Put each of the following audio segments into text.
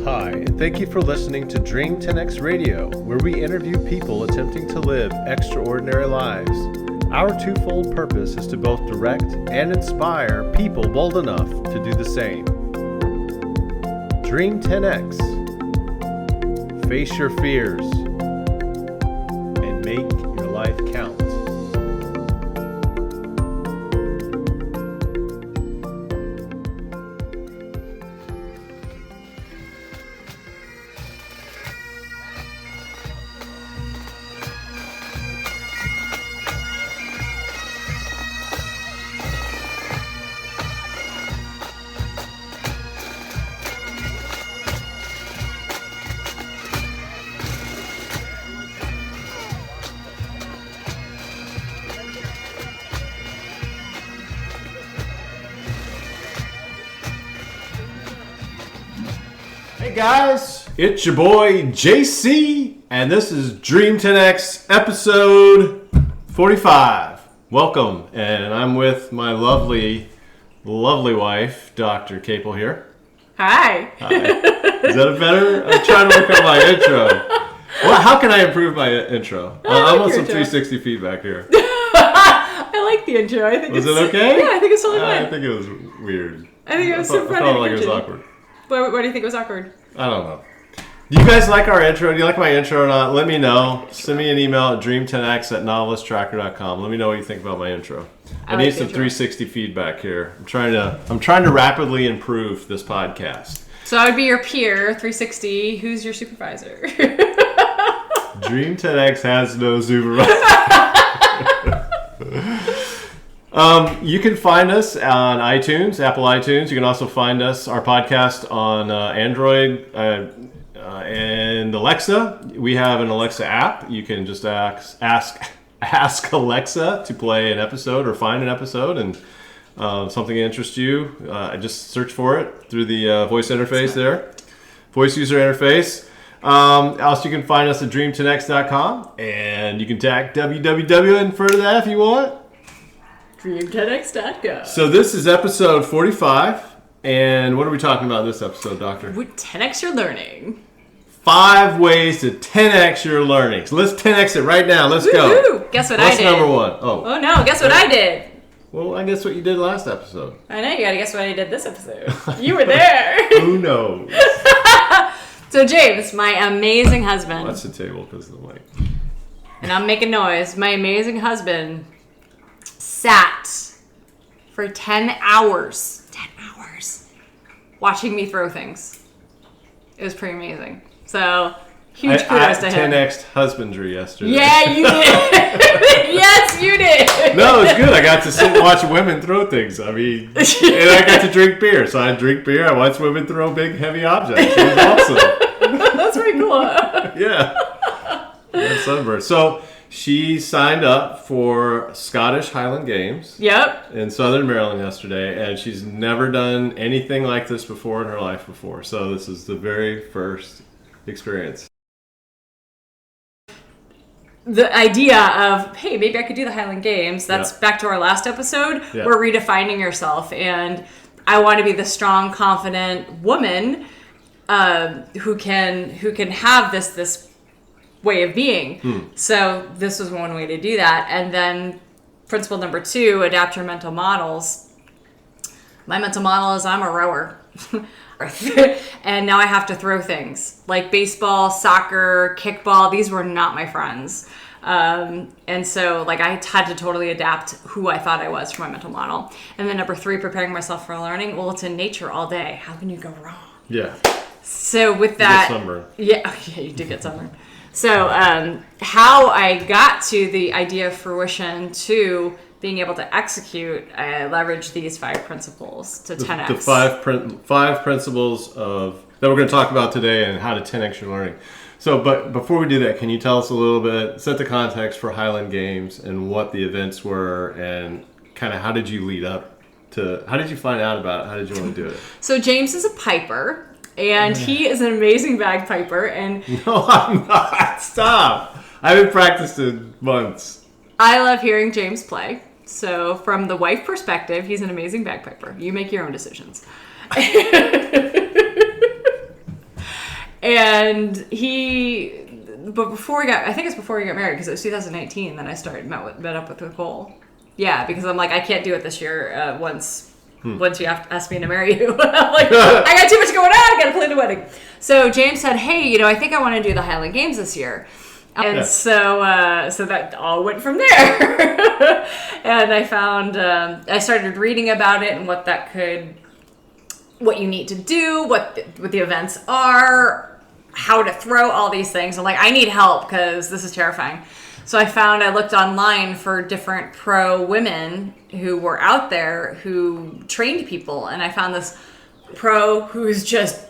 Hi, and thank you for listening to Dream 10X Radio, where we interview people attempting to live extraordinary lives. Our twofold purpose is to both direct and inspire people bold enough to do the same. Dream 10X. Face your fears and make your life count. Hey guys, it's your boy JC, and this is Dream 10X episode 45. Welcome, and I'm with my lovely wife, Dr. Capel here. Hi. Hi. Is that a better? I'm trying to work on my intro. Well, how can I improve my intro? I want some 360 feedback here. I like the intro. I think Was it okay? Yeah, I think it's totally fine. I think it was weird. I think it was so funny. I felt like it was awkward. Why do you think it was awkward? I don't know. Do you guys like our intro? Do you like my intro or not? Let me know. Send me an email at dream10x@novelisttracker.com. Let me know what you think about my intro. I need some 360 feedback here. I'm trying to rapidly improve this podcast. So I would be your peer, 360. Who's your supervisor? Dream 10X has no supervisor. You can find us on iTunes, Apple iTunes. You can also find our podcast on Android and Alexa. We have an Alexa app. You can just ask Alexa to play an episode or find an episode, and something interests you. Just search for it through the voice interface there, voice user interface. Also, you can find us at dream10x.com, and you can tag www and further that if you want. Dream10x.com. So this is episode 45, and what are we talking about in this episode, Doctor? 10x your learning. 5 ways to 10x your learning. So let's 10x it right now. Let's go. Guess what I did? What's number 1? Oh no, guess what I did? Well, I guess what you did last episode. I know, you gotta guess what I did this episode. You were there. Who knows? So James, my amazing husband. Watch the table because of the mic. And I'm making noise. My amazing husband sat for 10 hours watching me throw things. It was pretty amazing. So, huge kudos to him. 10x'd husbandry yesterday. Yeah, you did. Yes, you did. No, it was good. I got to sit and watch women throw things. I mean, and I got to drink beer. So I drink beer. I watch women throw big, heavy objects. It was awesome. That's pretty cool. Yeah. That's sunburn. So she signed up for Scottish Highland Games. Yep. In Southern Maryland yesterday, and she's never done anything like this before in her life before. So this is the very first experience. The idea of, hey, maybe I could do the Highland Games. That's back to our last episode. Yeah. We're redefining yourself, and I want to be the strong, confident woman who can have this way of being. So this was one way to do that. And then principle number 2, adapt your mental models. My mental model is I'm a rower. And now I have to throw things like baseball, soccer, kickball. These were not my friends. And so like I had to totally adapt who I thought I was for my mental model. And then number 3, preparing myself for learning. Well, it's in nature all day. How can you go wrong? Yeah. So with that, yeah, you did get sunburn. So how I got to the idea of fruition to being able to execute, I leveraged these 5 principles to 10x. The 5 principles that we're going to talk about today and how to 10x your learning. So, but before we do that, can you tell us a little bit, set the context for Highland Games and what the events were, and kind of how did you lead up to, how did you find out about it? How did you want to do it? So James is a piper. And he is an amazing bagpiper. And no, I'm not. Stop. I haven't practiced in months. I love hearing James play. So from the wife perspective, he's an amazing bagpiper. You make your own decisions. And but before we got, I think it's before we got married, because it was 2018 that I met up with Nicole. Yeah, because I'm like, I can't do it this year once you have to ask me to marry you. I'm like, I got too much going on, I gotta plan the wedding. So James said, hey, I think I want to do the Highland Games this year. And so that all went from there. And I found, I started reading about it and what you need to do, what the events are, how to throw, all these things. I'm like, I need help because this is terrifying. So I looked online for different pro women who were out there who trained people. And I found this pro who's just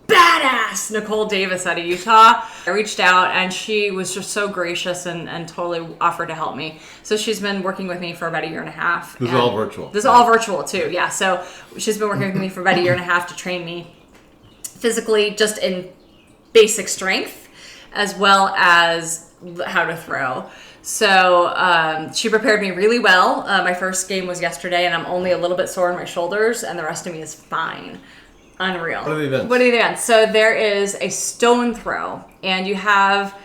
badass, Nicole Davis out of Utah. I reached out and she was just so gracious and totally offered to help me. So she's been working with me for about a year and a half. This is all virtual. This is all virtual too, yeah. So she's been working with me for about a year and a half to train me physically, just in basic strength, as well as how to throw. So she prepared me really well. My first game was yesterday and I'm only a little bit sore in my shoulders and the rest of me is fine. Unreal. What are the events? So there is a stone throw, and you have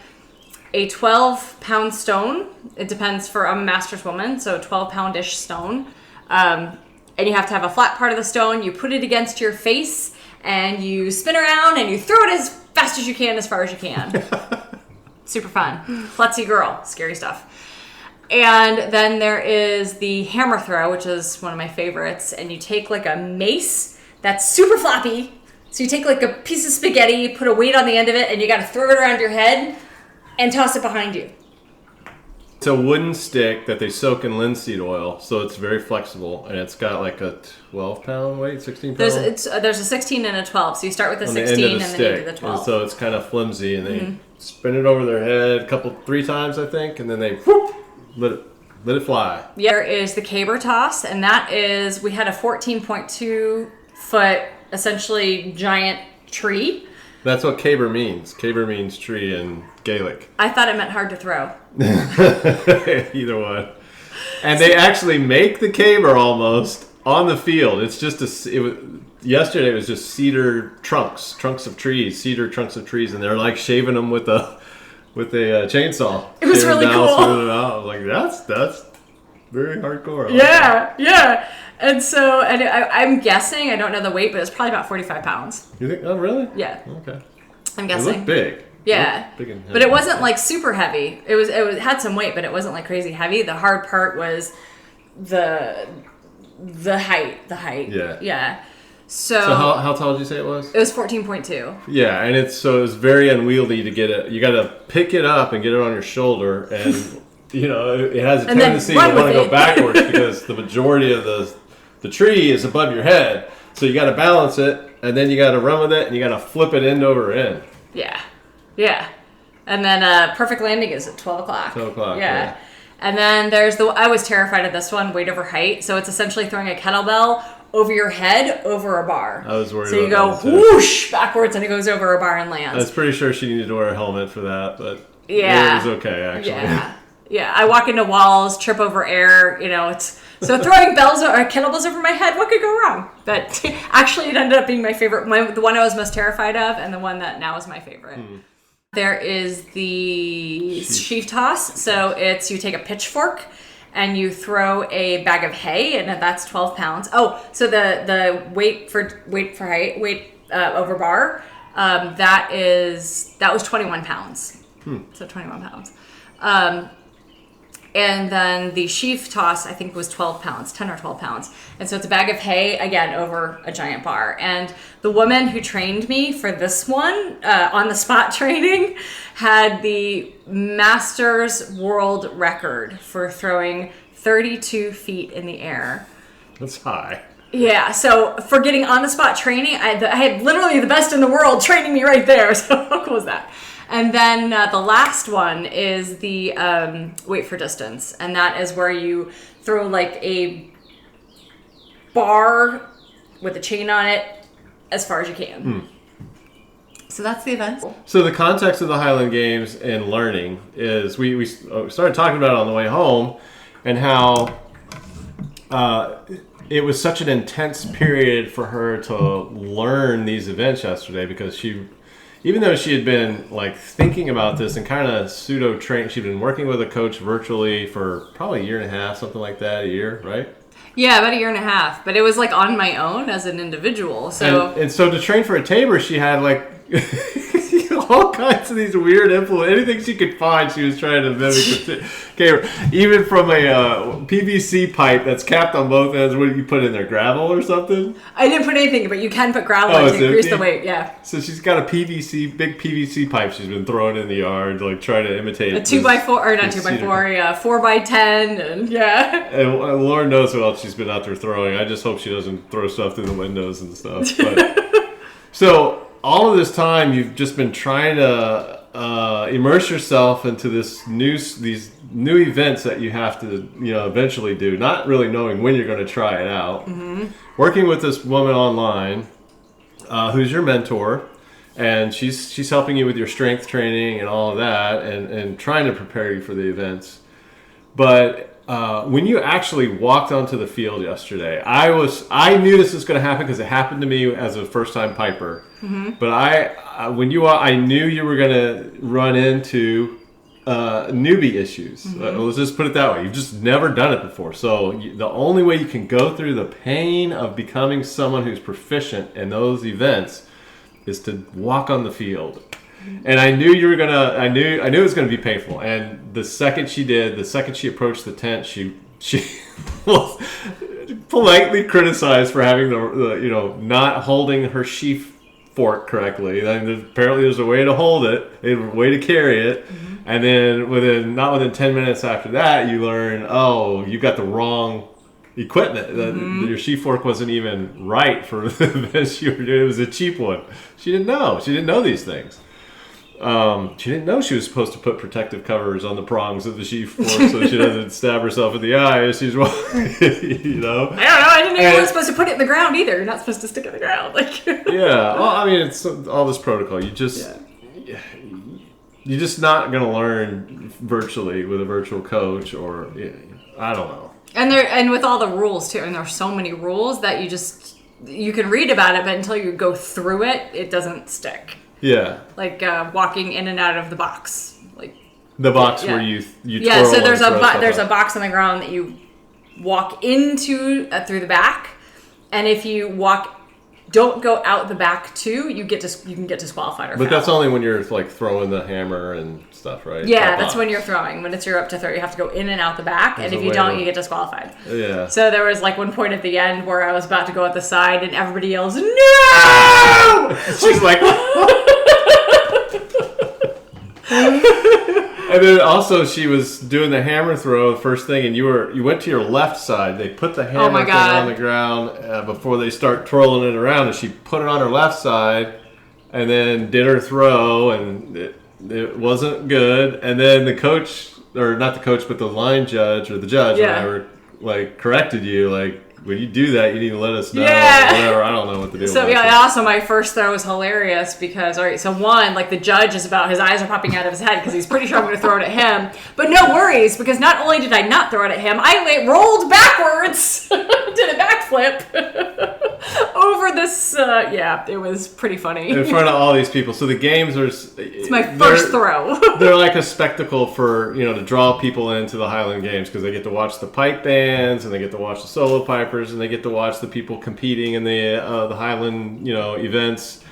a 12-pound stone. It depends for a master's woman, so 12-pound-ish stone. And you have to have a flat part of the stone. You put it against your face, and you spin around, and you throw it as fast as you can, as far as you can. Super fun. Klutzy girl. Scary stuff. And then there is the hammer throw, which is one of my favorites. And you take like a mace that's super floppy. So you take like a piece of spaghetti, put a weight on the end of it, and you got to throw it around your head and toss it behind you. It's a wooden stick that they soak in linseed oil, so it's very flexible, and it's got like a 12-pound weight, 16-pound? There's a 16 and a 12, so you start with the 16 and then you do the 12. And so it's kind of flimsy, and they spin it over their head 3 times, I think, and then they let it fly. Yeah, there is the caber toss, and that is, we had a 14.2 foot, essentially giant tree. That's what caber means. Caber means tree in Gaelic. I thought it meant hard to throw. Either one. And they actually make the caber almost on the field. It's just yesterday it was just cedar trunks of trees, and they're like shaving them with a chainsaw. It was really cool. I was like, that's very hardcore. Yeah. And so, I'm guessing, I don't know the weight, but it's probably about 45 pounds. You think? Oh, really? Yeah. Okay. I'm guessing. It looked big. Yeah. Big and heavy. But it wasn't like super heavy. It had some weight, but it wasn't like crazy heavy. The hard part was the height. Yeah. Yeah. So how tall did you say it was? It was 14.2. Yeah, and it was very unwieldy to get it. You got to pick it up and get it on your shoulder, and it has a tendency to want to go backwards because the majority of the tree is above your head. So you got to balance it, and then you got to run with it, and you got to flip it end over end. Yeah. And then perfect landing is at 12 o'clock. 12 o'clock. Yeah. And then there's I was terrified of this one, weight over height. So it's essentially throwing a kettlebell over your head over a bar. I was worried. So you go whoosh backwards, and it goes over a bar and lands. I was pretty sure she needed to wear a helmet for that, but yeah, it was okay actually. Yeah. I walk into walls, trip over air. So throwing bells or kettlebells over my head. What could go wrong? But actually, it ended up being my favorite. The one I was most terrified of, and the one that now is my favorite. There is the sheaf toss. So it's you take a pitchfork and you throw a bag of hay, and that's 12 pounds. Oh, so the weight over bar, that was 21 pounds. So 21 pounds. And then the sheaf toss, I think, was 12 pounds, 10 or 12 pounds. And so it's a bag of hay, again, over a giant bar. And the woman who trained me for this one, on the spot training, had the Masters world record for throwing 32 feet in the air. That's high. Yeah, so for getting on the spot training, I had literally the best in the world training me right there. So how cool is that? And then the last one is the weight for distance. And that is where you throw like a bar with a chain on it as far as you can. So that's the event. So the context of the Highland Games and learning is we started talking about it on the way home, and how it was such an intense period for her to learn these events yesterday, because she even though she had been like thinking about this and kind of pseudo trained, she'd been working with a coach virtually for probably a year and a half, something like that, a year, right? Yeah, about a year and a half. But it was like on my own as an individial. So and so to train for a Tabor, she had like all kinds of these weird anything she could find, she was trying to mimic. Okay, even from a PVC pipe that's capped on both ends. What did you put in there? Gravel or something? I didn't put anything, but you can put gravel Oh, to it's increase the empty? weight. Yeah, So she's got a big PVC pipe she's been throwing in the yard, like trying to imitate a 2x4 or not this 2x4, yeah, 4x10, and yeah. And Lord knows what else she's been out there throwing. I just hope she doesn't throw stuff through the windows and stuff. But so all of this time, you've just been trying to immerse yourself into these new events that you have to, eventually do. Not really knowing when you're going to try it out. Mm-hmm. Working with this woman online, who's your mentor, and she's helping you with your strength training and all of that, and trying to prepare you for the events. But when you actually walked onto the field yesterday, I knew this was going to happen because it happened to me as a first-time piper. Mm-hmm. But I knew you were going to run into newbie issues. Mm-hmm. Let's just put it that way. You've just never done it before. So the only way you can go through the pain of becoming someone who's proficient in those events is to walk on the field. And I knew you were gonna. I knew it was gonna be painful. And the second she approached the tent, she was politely criticized for having the not holding her sheaf fork correctly. And apparently, there's a way to hold it, a way to carry it. Mm-hmm. And then within 10 minutes after that, you learn, you got the wrong equipment. Mm-hmm. Your sheaf fork wasn't even right for the event you were doing. It was a cheap one. She didn't know. She didn't know these things. She didn't know she was supposed to put protective covers on the prongs of the sheaf fork so she doesn't stab herself in the eye as she's walking. I don't know. I didn't know you were supposed to put it in the ground either. You're not supposed to stick it in the ground. Yeah. Well, I mean, it's all this protocol. You're just not going to learn virtually with a virtual coach, or I don't know. And with all the rules too, and there's so many rules that you can read about it, but until you go through it, it doesn't stick. Yeah. Like walking in and out of the box, like the box where you yeah. So there's a box on the ground that you walk into through the back, and if you don't go out the back too, you can get disqualified or But foul. that's only when you're like throwing the hammer and stuff, right? Yeah, that's when you're throwing. When it's your up to throw, you have to go in and out the back, and if you don't, you get disqualified. Yeah. So there was like one point at the end where I was about to go at the side, and everybody yells, "No!" She's like. And then also she was doing the hammer throw the first thing, and you went to your left side. They put the hammer thing on the ground before they start twirling it around, and she put it on her left side, and then did her throw, and it wasn't good. And then the coach, or not the coach, but the line judge or the judge, whatever, like corrected you, like, when you do that, you need to let us know. Yeah. Or whatever. I don't know what to do. So yeah, also my first throw was hilarious because, all right, so one, like the judge his eyes are popping out of his head because he's pretty sure I'm going to throw it at him. But no worries, because not only did I not throw it at him, I rolled backwards, did a backflip over this. It was pretty funny. In front of all these people. So the games are... It's my first throw. They're like a spectacle for, to draw people into the Highland Games, because they get to watch the pipe bands, and they get to watch the solo pipers, and they get to watch the people competing in the Highland, events.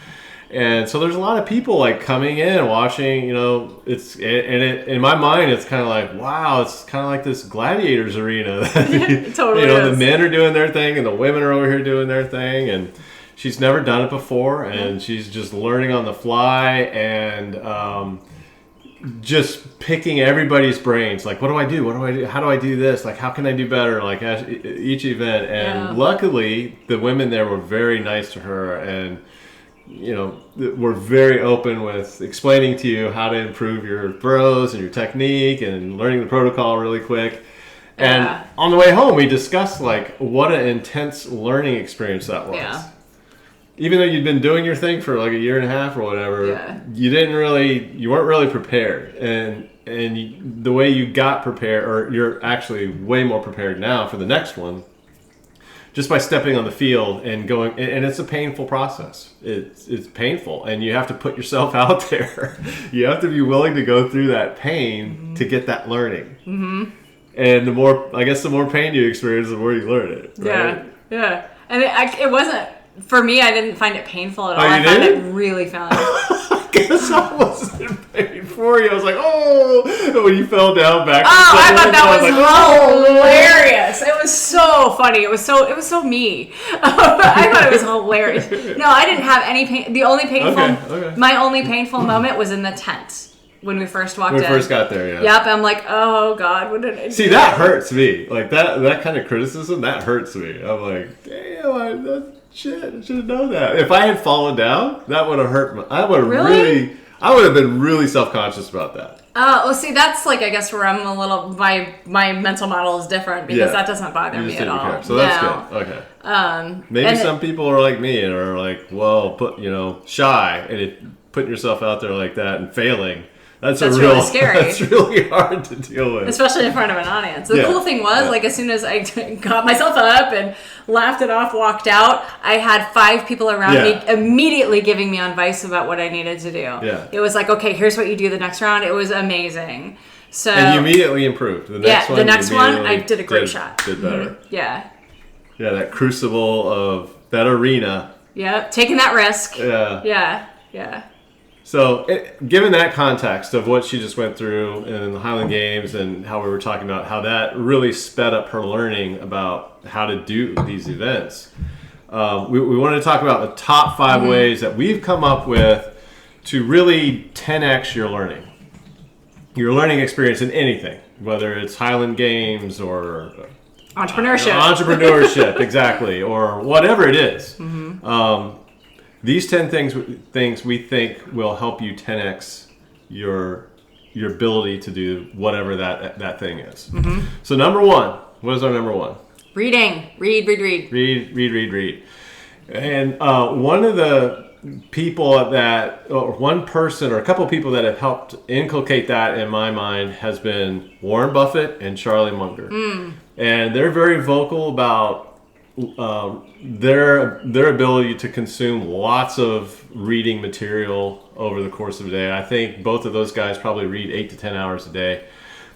And so there's a lot of people like coming in, watching, in my mind, it's kind of like, wow, it's kind of like this gladiators arena. It totally is. The men are doing their thing and the women are over here doing their thing. And she's never done it before, and she's just learning on the fly, and just picking everybody's brains. Like, what do I do? How do I do this? Like, how can I do better? Like, each event. And luckily, the women there were very nice to her, and we're very open with explaining to you how to improve your throws and your technique, and learning the protocol really quick. And on the way home, we discussed like what an intense learning experience that was. Yeah. Even though you'd been doing your thing for like a year and a half or whatever, you weren't really prepared. And the way you got prepared, or you're actually way more prepared now for the next one, just by stepping on the field and going, and it's a painful process. It's painful, and you have to put yourself out there. You have to be willing to go through that pain to get that learning. And the more pain you experience, the more you learn it. Right? Yeah. And it wasn't, for me, I didn't find it painful at all. I found it really fun. I guess I wasn't paid for you. I was like, oh, when you fell down back. Oh, I thought that was hilarious. It was so funny. It was so me. I thought it was hilarious. No, I didn't have any pain. The only painful, my only painful moment was in the tent. When we first walked in. When we first got there, yeah. Yep, I'm like, oh God, what did I do? See, that hurts me. Like, that kind of criticism, that hurts me. I'm like, damn, I should have known that. If I had fallen down, that would have hurt me. I would have been really self-conscious about that. Well, see, that's like, I guess where I'm a little, my mental model is different because that doesn't bother me at all. So that's good. Okay. Maybe some people are like me and are like, well, shy, and putting yourself out there like that and failing. That's really scary. That's really hard to deal with. Especially in front of an audience. The cool thing was, like, as soon as I got myself up and laughed it off, walked out, I had 5 people around me immediately giving me advice about what I needed to do. Yeah. It was like, okay, here's what you do the next round. It was amazing. So, and you immediately improved. The next one, I did a great shot. Did better. Mm-hmm. Yeah. Yeah, that crucible of that arena. Yeah, taking that risk. Yeah. Yeah. So, given that context of what she just went through in the Highland Games and how we were talking about how that really sped up her learning about how to do these events, we wanted to talk about the top 5 ways that we've come up with to really 10x your learning experience in anything, whether it's Highland Games or entrepreneurship, exactly, or whatever it is. These 10 things we think will help you 10x your ability to do whatever that thing is. So number 1, what is our number 1? Reading. Read. Read. And one of the people or one person or a couple of people that have helped inculcate that in my mind has been Warren Buffett and Charlie Munger. And they're very vocal about their ability to consume lots of reading material over the course of a day. I think both of those guys probably read 8 to 10 hours a day.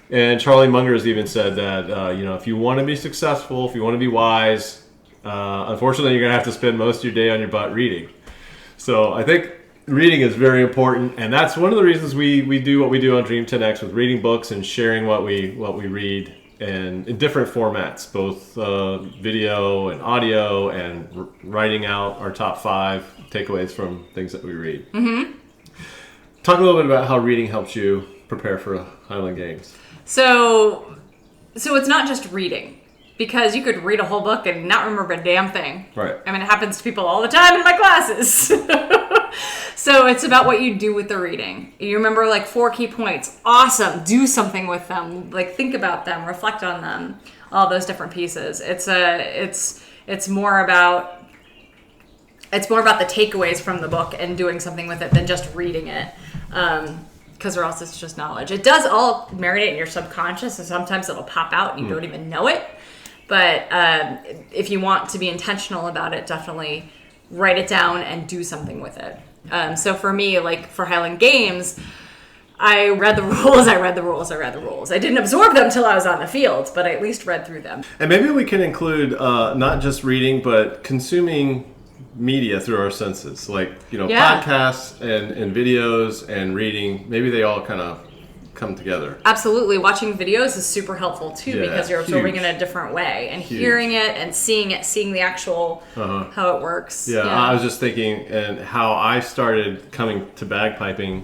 And Charlie Munger has even said that if you want to be successful, if you want to be wise, unfortunately you're going to have to spend most of your day on your butt reading. So I think reading is very important, and that's one of the reasons we do what we do on Dream 10X with reading books and sharing what we read. And in different formats, both video and audio, and writing out our top 5 takeaways from things that we read. Talk a little bit about how reading helps you prepare for Highland Games. So it's not just reading, because you could read a whole book and not remember a damn thing. Right. I mean, it happens to people all the time in my classes. So it's about what you do with the reading. You remember like 4 key points. Awesome. Do something with them. Like think about them, reflect on them, all those different pieces. It's more about the takeaways from the book and doing something with it than just reading it. Because or else it's just knowledge. It does all marinate in your subconscious, and sometimes it'll pop out and you don't even know it. But if you want to be intentional about it, definitely write it down and do something with it. So for me, like for Highland Games, I read the rules. I didn't absorb them till I was on the field, but I at least read through them. And maybe we can include not just reading, but consuming media through our senses, like podcasts and videos and reading. Maybe they all kind of come together. Absolutely. Watching videos is super helpful too, because you're absorbing it in a different way, and hearing it and seeing the actual how it works. Yeah, I was just thinking, and how I started coming to bagpiping.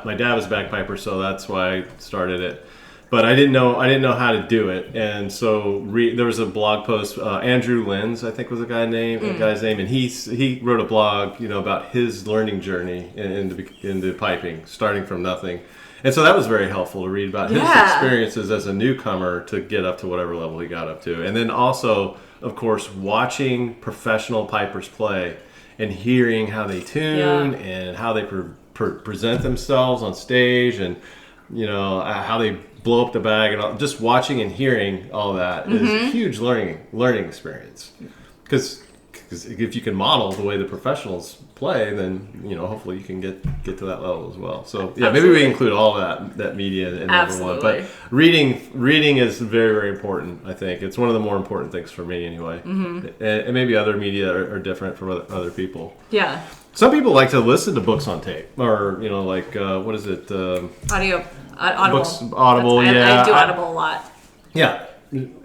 My dad was a bagpiper, so that's why I started it. But I didn't know how to do it, and so there was a blog post. Andrew Lenz, I think, was the guy's name, and he wrote a blog, about his learning journey into piping, starting from nothing. And so that was very helpful to read about his experiences as a newcomer to get up to whatever level he got up to. And then also, of course, watching professional pipers play and hearing how they tune and how they present themselves on stage, and how they blow up the bag, and all. Just watching and hearing all that is a huge learning experience. because if you can model the way the professionals play, then hopefully you can get to that level as well. So yeah, maybe we include all that media in number one. But reading is very, very important. I think it's one of the more important things for me anyway. And maybe other media are different from other people. Yeah. Some people like to listen to books on tape, or like what is it? Audible. Books, Audible. I do Audible a lot. Yeah.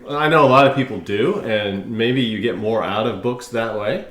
I know a lot of people do, and maybe you get more out of books that way,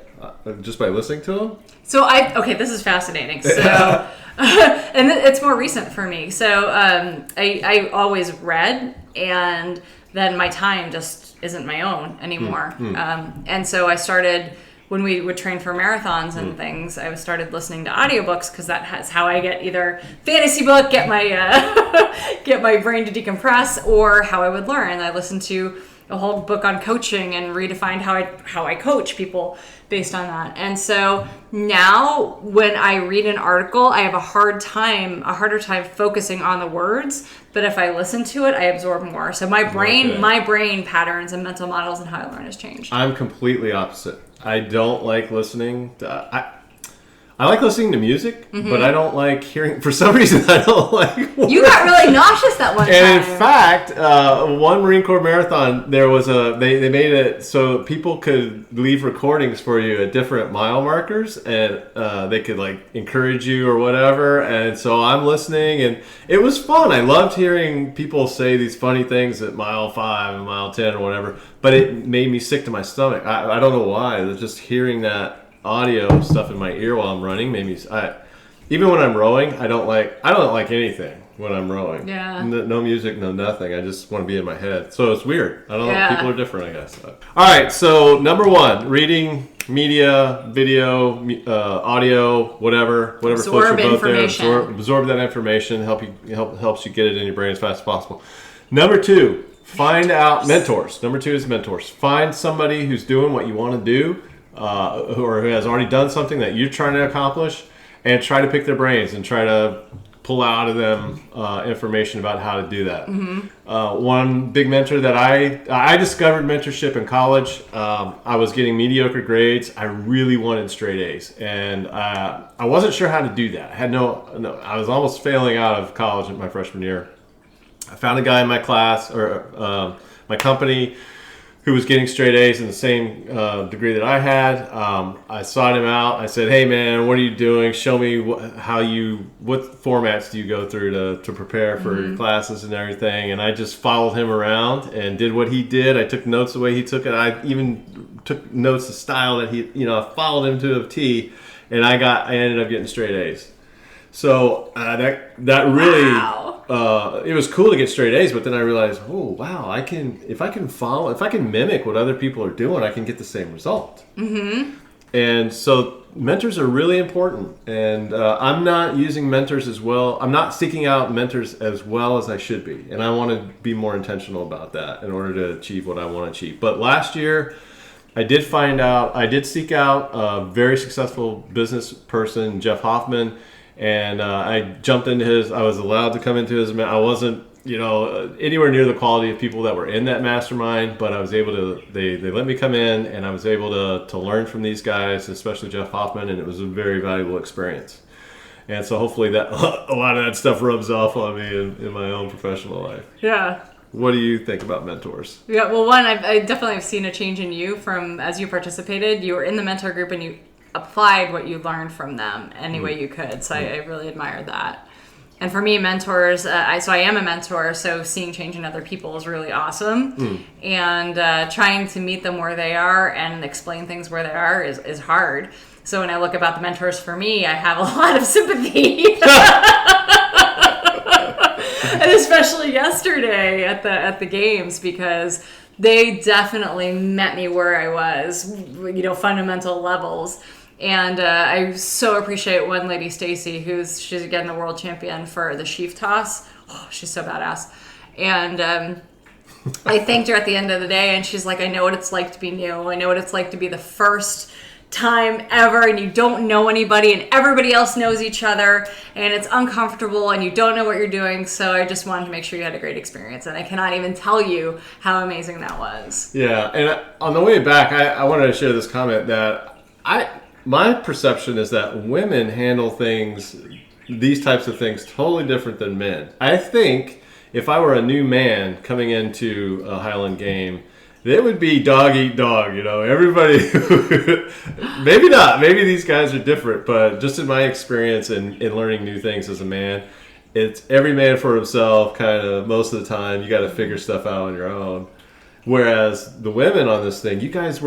just by listening to them. So this is fascinating. So, and it's more recent for me. So I always read, and then my time just isn't my own anymore. And so I started, when we would train for marathons and things, I started listening to audiobooks because that's how I get either fantasy book, get my brain to decompress, or how I would learn. I listened to a whole book on coaching and redefined how I coach people based on that. And so now when I read an article, I have a harder time focusing on the words, but if I listen to it, I absorb more. So my brain patterns and mental models and how I learn has changed. I'm completely opposite. I don't like listening to I like listening to music, but I don't like hearing. For some reason, I don't like. You got really nauseous that one time. And in fact, one Marine Corps marathon, there was they made it so people could leave recordings for you at different mile markers, and they could like encourage you or whatever. And so I'm listening, and it was fun. I loved hearing people say these funny things at mile 5 and mile 10 or whatever. But it made me sick to my stomach. I don't know why. Just hearing that audio stuff in my ear while I'm running made me. Even when I'm rowing, I don't like anything when I'm rowing. Yeah. No music, no nothing. I just want to be in my head. So it's weird. I don't know. People are different, I guess. All right. So number one, reading, media, video, audio, whatever floats your boat there. Absorb that information. Helps you get it in your brain as fast as possible. Number two, find out mentors. Number two is mentors. Find somebody who's doing what you want to do. Who has already done something that you're trying to accomplish, and try to pick their brains and try to pull out of them information about how to do that. One big mentor that I discovered mentorship in college. I was getting mediocre grades. I really wanted straight A's, and I wasn't sure how to do that. I had I was almost failing out of college in my freshman year. I found a guy in my class or my company who was getting straight A's in the same degree that I had. I sought him out. I said, "Hey man, what are you doing? Show me what formats do you go through to prepare for your classes and everything." And I just followed him around and did what he did. I took notes the way he took it. I even took notes the style that I followed him to a T, and I ended up getting straight A's. So that really, it was cool to get straight A's, but then I realized, oh wow, if I can mimic what other people are doing, I can get the same result. And so mentors are really important, and I'm not using mentors as well. I'm not seeking out mentors as well as I should be, and I want to be more intentional about that in order to achieve what I want to achieve. But last year, I did seek out a very successful business person, Jeff Hoffman. And I jumped into I was allowed to come into his, I wasn't, anywhere near the quality of people that were in that mastermind, but I was able to, they let me come in, and I was able to learn from these guys, especially Jeff Hoffman, and it was a very valuable experience. And so hopefully that a lot of that stuff rubs off on me in my own professional life. Yeah. What do you think about mentors? Yeah, well, one, I definitely have seen a change in you from as you participated. You were in the mentor group and you applied what you learned from them any way you could. So I really admired that. And for me, mentors, I am a mentor, so seeing change in other people is really awesome. And trying to meet them where they are and explain things where they are is hard. So when I look about the mentors for me, I have a lot of sympathy. And especially yesterday at the games, because they definitely met me where I was, fundamental levels. And I so appreciate one lady, Stacy, she's again the world champion for the sheaf toss. Oh, she's so badass. And I thanked her at the end of the day, and she's like, "I know what it's like to be new. I know what it's like to be the first time ever, and you don't know anybody, and everybody else knows each other, and it's uncomfortable, and you don't know what you're doing. So I just wanted to make sure you had a great experience, and I cannot even tell you how amazing that was. Yeah, and on the way back, I wanted to share this comment that my perception is that women handle these types of things totally different than men. I think if I were a new man coming into a Highland game, it would be dog eat dog, everybody. Maybe not. Maybe these guys are different, but just in my experience in learning new things as a man, it's every man for himself kind of most of the time. You got to figure stuff out on your own. Whereas the women on this thing, you guys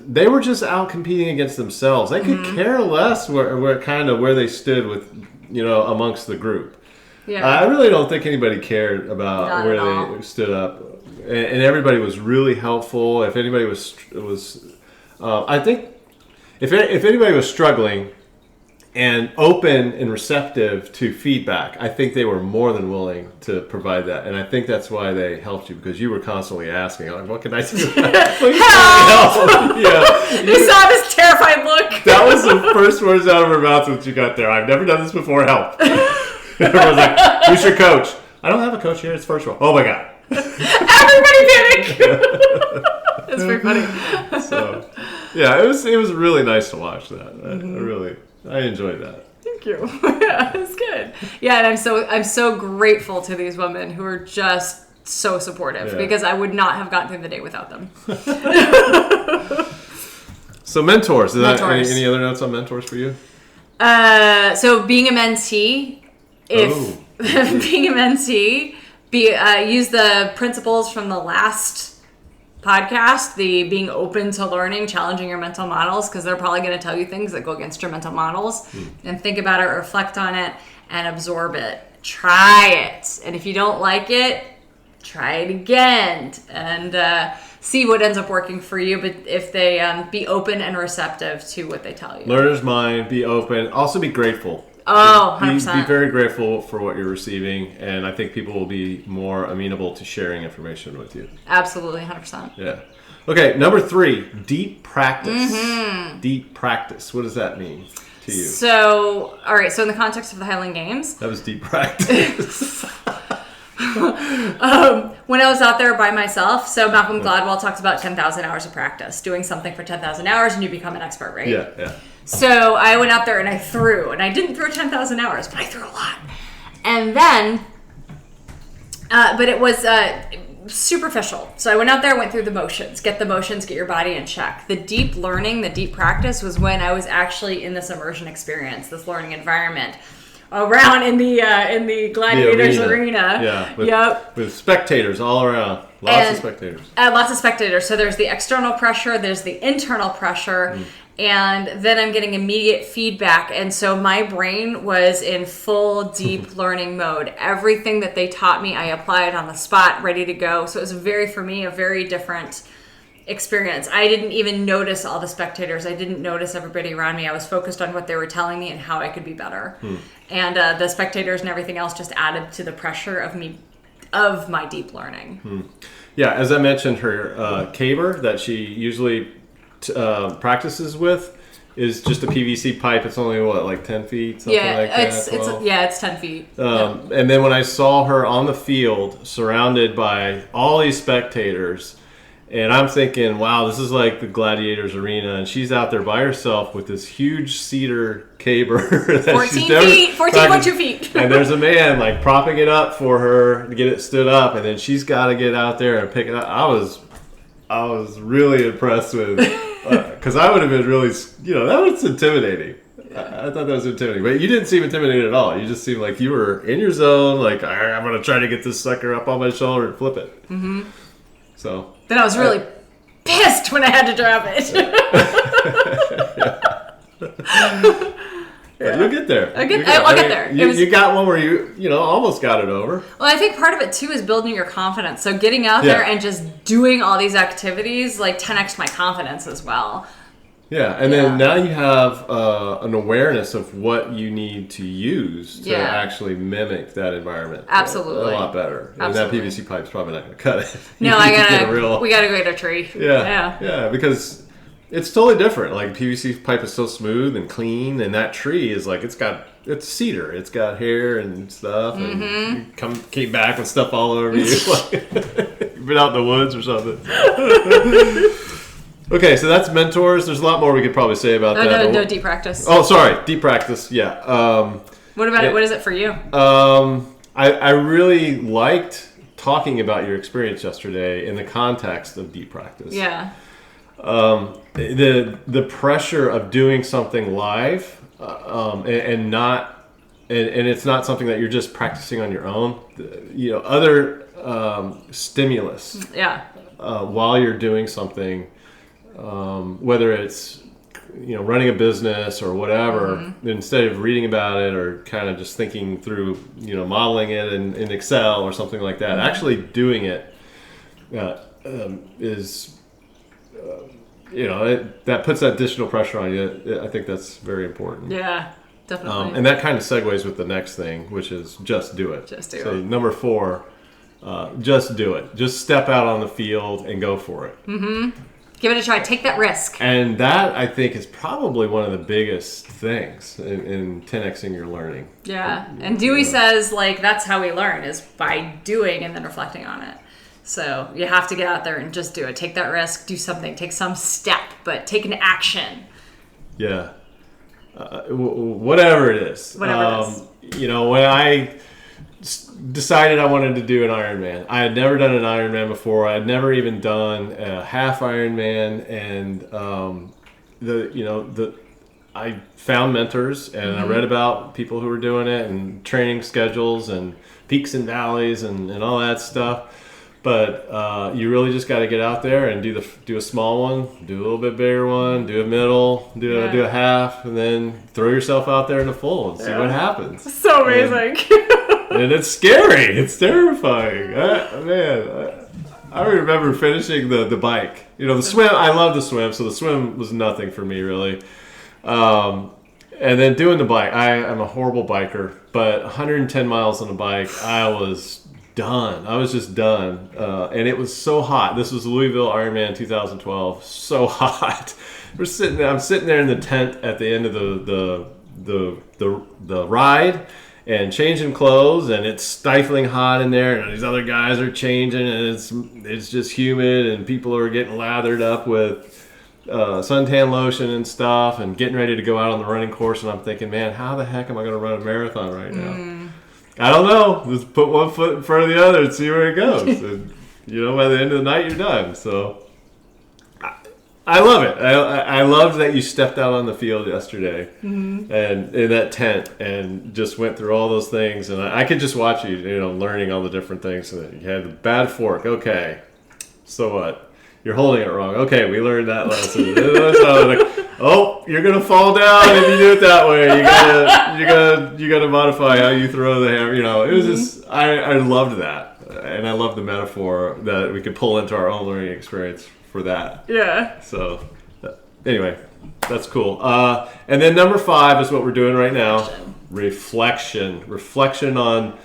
they were just out competing against themselves. They could care less where they stood with, amongst the group. Yeah. I really don't think anybody cared about Not where at all. they stood up. And everybody was really helpful. If anybody was I think if anybody was struggling and open and receptive to feedback, I think they were more than willing to provide that. And I think that's why they helped you, because you were constantly asking, like, what can I do? Please help! Yeah. You saw this terrified look. That was the first words out of her mouth when she got there. I've never done this before. Help! Everyone's like, who's your coach? I don't have a coach here. It's virtual. Oh my God. Everybody panic! That's pretty funny. So, yeah, it was really nice to watch that. I enjoyed that. Thank you. Yeah, it's good. Yeah, and I'm so grateful to these women who are just so supportive, because I would not have gotten through the day without them. So mentors. Mentors. Any other notes on mentors for you? So being a mentee, being a mentee, use the principles from the last podcast, the being open to learning, challenging your mental models, because they're probably going to tell you things that go against your mental models, and think about it, reflect on it, and absorb it. Try it. And if you don't like it, try it again, and see what ends up working for you. But if they be open and receptive to what they tell you. Learner's mind, be open. Also be grateful. Oh, 100%. Be very grateful for what you're receiving, and I think people will be more amenable to sharing information with you. Absolutely, 100%. Yeah. Okay, number 3, deep practice. Deep practice. What does that mean to you? So, all right. So, in the context of the Highland Games, That was deep practice. when I was out there by myself, so Malcolm Gladwell talks about 10,000 hours of practice, doing something for 10,000 hours, and you become an expert, right? Yeah. So I went out there and I threw, and I didn't throw 10,000 hours, but I threw a lot. And then, but it was superficial. So I went out there, went through the motions, get your body in check. The deep learning, the deep practice was when I was actually in this immersion experience, this learning environment, around in the Gladiators arena. Yeah. With spectators all around. Lots of spectators. Lots of spectators. So there's the external pressure, there's the internal pressure, and then I'm getting immediate feedback. And so my brain was in full deep learning mode. Everything that they taught me, I applied on the spot, ready to go. So it was for me, a very different experience. I didn't even notice all the spectators. I didn't notice everybody around me. I was focused on what they were telling me and how I could be better. And the spectators and everything else just added to the pressure of my deep learning. Yeah, as I mentioned, her caber that she usually practices with is just a PVC pipe. It's only like 10 feet, something like that. It's 10 feet. And then when I saw her on the field, surrounded by all these spectators, and I'm thinking, wow, this is like the Gladiators arena, and she's out there by herself with this huge cedar caber. 14.2 feet. And there's a man like propping it up for her to get it stood up, and then she's got to get out there and pick it up. I was really impressed with, because I would have been really, that was intimidating. I thought that was intimidating, but you didn't seem intimidated at all. You just seemed like you were in your zone, like, I'm going to try to get this sucker up on my shoulder and flip it. So then I was really pissed when I had to drop it. But you'll get there. I'll get there. You got one where you almost got it over. Well, I think part of it too is building your confidence. So getting out there and just doing all these activities like 10x my confidence as well. Yeah, and then now you have an awareness of what you need to use to actually mimic that environment. Absolutely. A lot better. Absolutely. And that PVC pipe's probably not going to cut it. No, we gotta go get a tree. Yeah, because it's totally different. Like PVC pipe is so smooth and clean, and that tree is like it's cedar. It's got hair and stuff, and you came back with stuff all over you. You've been out in the woods or something. Okay, so that's mentors. There's a lot more we could probably say about that. No, deep practice. Oh, sorry, deep practice. Yeah. What about it? What is it for you? I really liked talking about your experience yesterday in the context of deep practice. Yeah. The pressure of doing something live, and it's not something that you're just practicing on your own. Other stimulus. Yeah. While you're doing something, whether it's running a business or whatever, instead of reading about it or kind of just thinking through, modeling it in Excel or something like that, actually doing it is. That puts that additional pressure on you. I think that's very important. Yeah, definitely. And that kind of segues with the next thing, which is just do it. Just do it. So number 4, just do it. Just step out on the field and go for it. Mm-hmm. Give it a try. Take that risk. And that, I think, is probably one of the biggest things in 10xing your learning. Yeah. And Dewey says, that's how we learn, is by doing and then reflecting on it. So you have to get out there and just do it. Take that risk, do something, take some step, but take an action. Yeah. Whatever it is. Whatever it is. When I decided I wanted to do an Ironman, I had never done an Ironman before. I had never even done a half Ironman, and I found mentors and I read about people who were doing it and training schedules and peaks and valleys and all that stuff. But you really just got to get out there and do a small one, do a little bit bigger one, do a middle, do a half, and then throw yourself out there in the full and see what happens. So amazing. And it's scary. It's terrifying. I remember finishing the bike. The swim. I love the swim, so the swim was nothing for me really. And then doing the bike. I'm a horrible biker, but 110 miles on the bike, I was done. I was just done, and it was so hot. This was Louisville Ironman 2012. So hot. I'm sitting there in the tent at the end of the ride, and changing clothes, and it's stifling hot in there, and these other guys are changing, and it's just humid, and people are getting lathered up with suntan lotion and stuff, and getting ready to go out on the running course. And I'm thinking, man, how the heck am I going to run a marathon right now? I don't know. Just put one foot in front of the other and see where it goes. And, by the end of the night, you're done. So I love it. I loved that you stepped out on the field yesterday and in that tent and just went through all those things. And I could just watch you, learning all the different things. So you had the bad fork. Okay. So what? You're holding it wrong. Okay, we learned that lesson. You're gonna fall down if you do it that way. You gotta modify how you throw the hammer. It was just I loved that, and I love the metaphor that we could pull into our own learning experience for that. Yeah. So anyway, that's cool. And then number 5 is what we're doing right now. Reflection on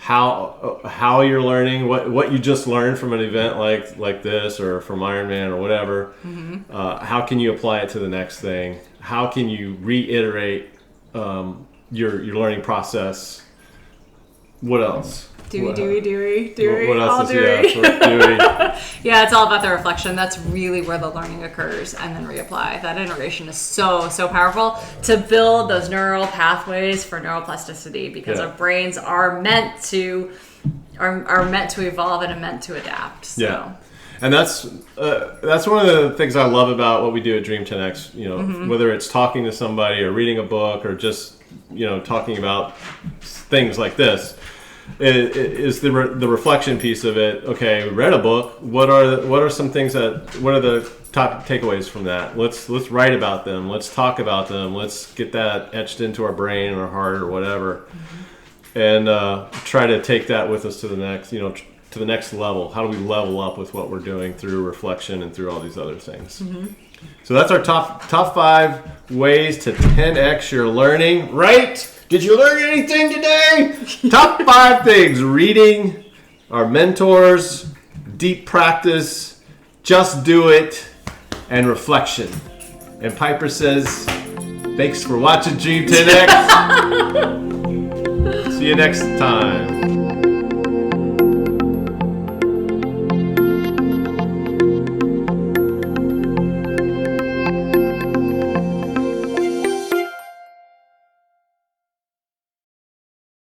how you're learning, what you just learned from an event like this or from Ironman or whatever. How can you apply it to the next thing? How can you reiterate your learning process? What else? Dewey. What else is Dewey. Dewey? Yeah, it's all about the reflection. That's really where the learning occurs, and then reapply. That integration is so powerful to build those neural pathways for neuroplasticity, because our brains are meant to evolve and are meant to adapt. So. Yeah. And that's one of the things I love about what we do at Dream 10X. Whether it's talking to somebody or reading a book or just talking about things like this, is the reflection piece of it. Okay, we read a book. What are some things what are the top takeaways from that? Let's write about them. Let's talk about them. Let's get that etched into our brain or our heart or whatever, and try to take that with us to the next to the next level. How do we level up with what we're doing through reflection and through all these other things? So that's our top 5 ways to 10x your learning. Right? Did you learn anything today? Top 5 things: reading, our mentors, deep practice, just do it, and reflection. And Piper says, thanks for watching Dream 10X. See you next time.